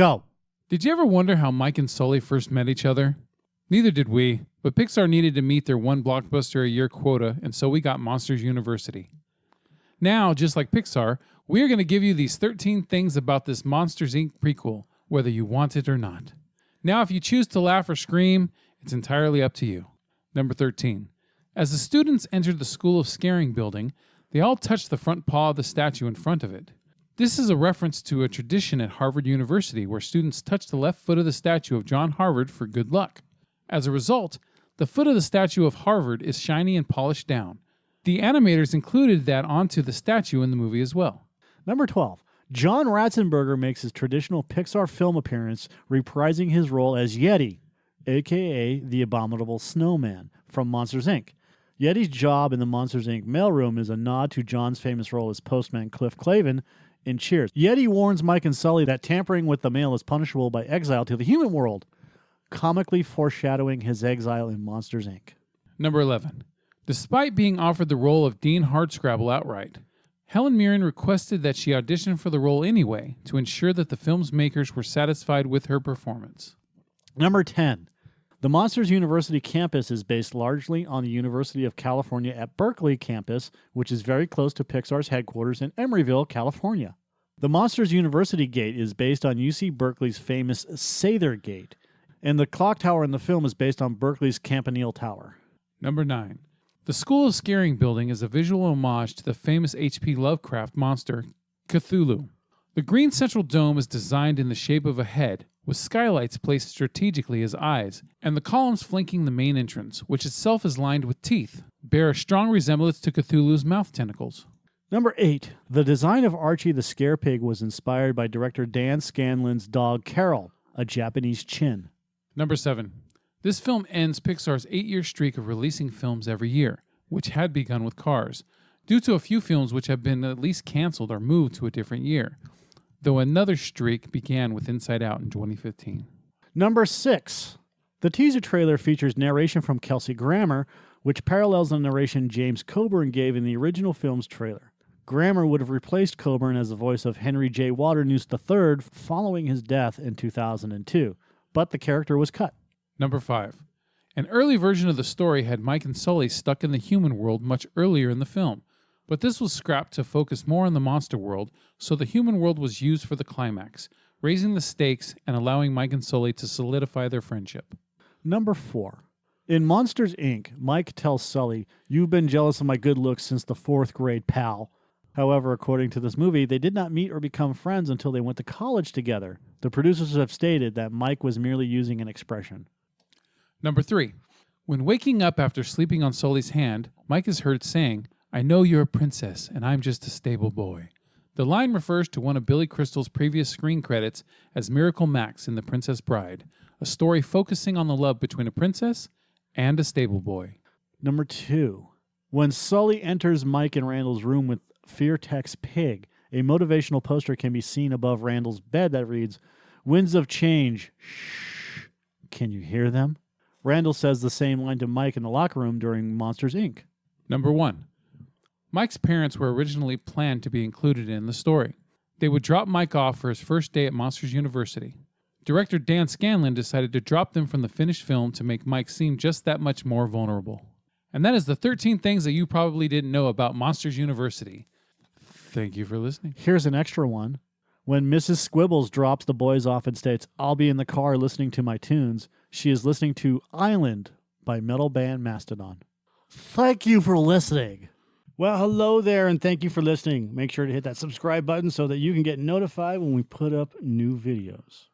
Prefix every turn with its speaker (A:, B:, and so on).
A: Go.
B: Did you ever wonder how Mike and Sulley first met each other? Neither did we, but Pixar needed to meet their one blockbuster a year quota, and so we got Monsters University. Now, just like Pixar, we are going to give you these 13 things about this Monsters, Inc. prequel, whether you want it or not. Now, if you choose to laugh or scream, it's entirely up to you. Number 13. As the students entered the School of Scaring building, they all touched the front paw of the statue in front of it. This is a reference to a tradition at Harvard University where students touch the left foot of the statue of John Harvard for good luck. As a result, the foot of the statue of Harvard is shiny and polished down. The animators included that onto the statue in the movie as well.
A: Number 12. John Ratzenberger makes his traditional Pixar film appearance, reprising his role as Yeti, a.k.a. the Abominable Snowman, from Monsters, Inc. Yeti's job in the Monsters, Inc. mailroom is a nod to John's famous role as postman Cliff Clavin in Cheers. Yeti warns Mike and Sulley that tampering with the mail is punishable by exile to the human world, comically foreshadowing his exile in Monsters, Inc.
B: Number 11. Despite being offered the role of Dean Hardscrabble outright, Helen Mirren requested that she audition for the role anyway to ensure that the film's makers were satisfied with her performance.
A: Number 10. The Monsters University campus is based largely on the University of California at Berkeley campus, which is very close to Pixar's headquarters in Emeryville, California. The Monsters University Gate is based on UC Berkeley's famous Sather Gate, and the clock tower in the film is based on Berkeley's Campanile Tower.
B: Number 9. The School of Scaring building is a visual homage to the famous H.P. Lovecraft monster, Cthulhu. The green central dome is designed in the shape of a head, with skylights placed strategically as eyes, and the columns flanking the main entrance, which itself is lined with teeth, bear a strong resemblance to Cthulhu's mouth tentacles.
A: Number 8. The design of Archie the Scare Pig was inspired by director Dan Scanlon's dog Carol, a Japanese chin.
B: Number 7. This film ends Pixar's 8-year streak of releasing films every year, which had begun with Cars, due to a few films which have been at least canceled or moved to a different year, though another streak began with Inside Out in 2015.
A: Number 6. The teaser trailer features narration from Kelsey Grammer, which parallels the narration James Coburn gave in the original film's trailer. Grammer would have replaced Coburn as the voice of Henry J. Waternoose III following his death in 2002, but the character was cut.
B: Number 5. An early version of the story had Mike and Sulley stuck in the human world much earlier in the film, but this was scrapped to focus more on the monster world, so the human world was used for the climax, raising the stakes and allowing Mike and Sulley to solidify their friendship.
A: Number 4. In Monsters, Inc., Mike tells Sulley, "You've been jealous of my good looks since the 4th grade, pal." However, according to this movie, they did not meet or become friends until they went to college together. The producers have stated that Mike was merely using an expression.
B: Number 3. When waking up after sleeping on Sulley's hand, Mike is heard saying, "I know you're a princess, and I'm just a stable boy." The line refers to one of Billy Crystal's previous screen credits as Miracle Max in The Princess Bride, a story focusing on the love between a princess and a stable boy.
A: Number 2. When Sulley enters Mike and Randall's room with Fear Tech's pig, a motivational poster can be seen above Randall's bed that reads, "Winds of change. Shh. Can you hear them?" Randall says the same line to Mike in the locker room during Monsters, Inc.
B: Number 1. Mike's parents were originally planned to be included in the story. They would drop Mike off for his first day at Monsters University. Director Dan Scanlon decided to drop them from the finished film to make Mike seem just that much more vulnerable. And that is the 13 things that you probably didn't know about Monsters University. Thank you for listening.
A: Here's an extra one. When Mrs. Squibbles drops the boys off and states, "I'll be in the car listening to my tunes," she is listening to Island by metal band Mastodon. Thank you for listening. Well, hello there, and thank you for listening. Make sure to hit that subscribe button so that you can get notified when we put up new videos.